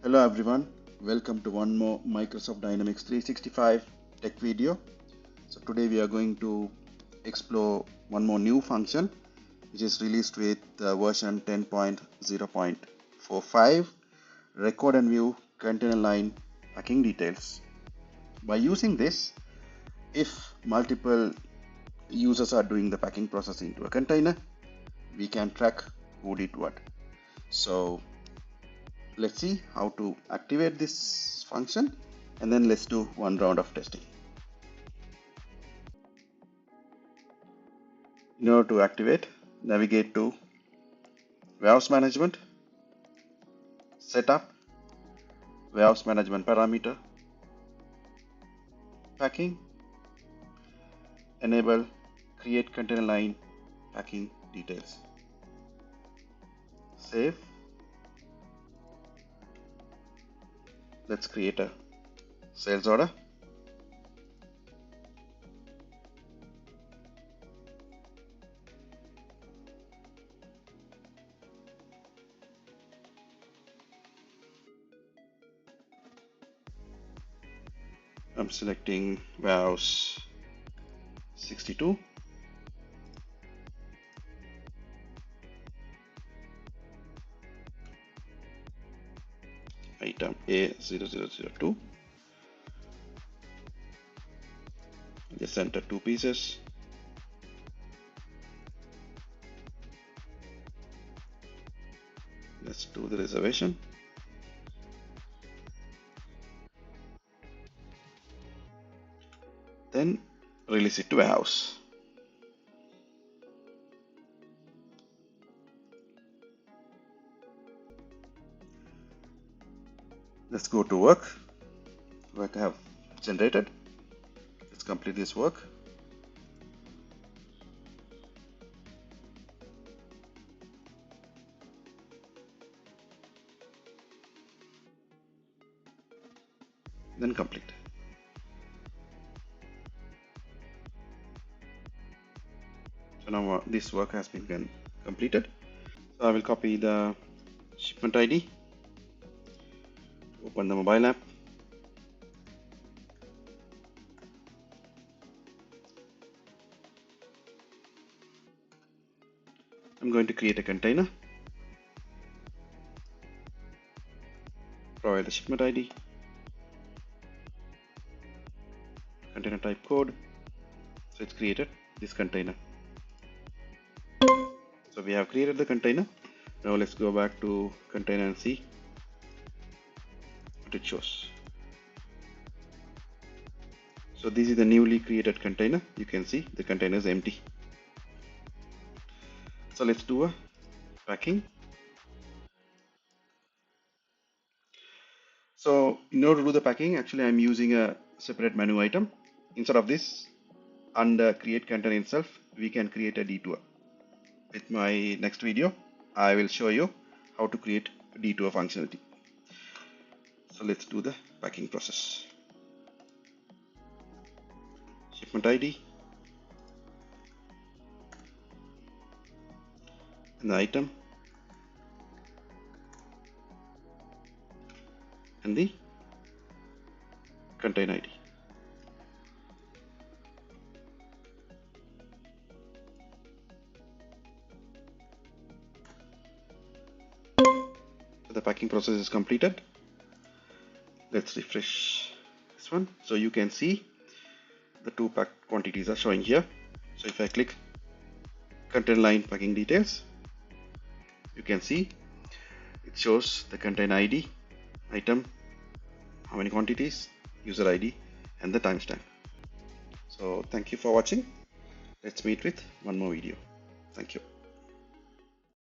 Hello everyone, welcome to one more Microsoft Dynamics 365 tech video. So today we are going to explore one more new function which is released with version 10.0.45, record and view container line packing details. By using this, if multiple users are doing the packing process into a container, we can track who did what. So let's see how to activate this function, and then let's do one round of testing. In order to activate, navigate to warehouse management, setup, warehouse management parameter, packing, enable create container line packing details. Save. Let's create a sales order. I'm selecting warehouse 62. Item A0002. Just enter 2 pieces. Let's do the reservation. Then release it to warehouse. Let's go to work. Work I have generated. Let's complete this work. Then complete. So now this work has been completed. So I will copy the shipment ID, open the mobile app, I'm going to create a container, provide the shipment ID, container type code. So it's created this container. So we have created the container. Now let's go back to container and see what it shows. So this is the newly created container. You can see the container is empty. So let's do a packing. So in order to do the packing, actually I'm using a separate menu item. Instead of this, under create container itself, we can create a detour. With my next video, I will show you how to create detour functionality. So let's do the packing process. Shipment ID and the item and the container ID. So the packing process is completed. Let's refresh this one. So you can see the two packed quantities are showing here. So if I click container line packing details, you can see it shows the container ID, item, how many quantities, user ID, and the timestamp. So thank you for watching. Let's meet with one more video. Thank you.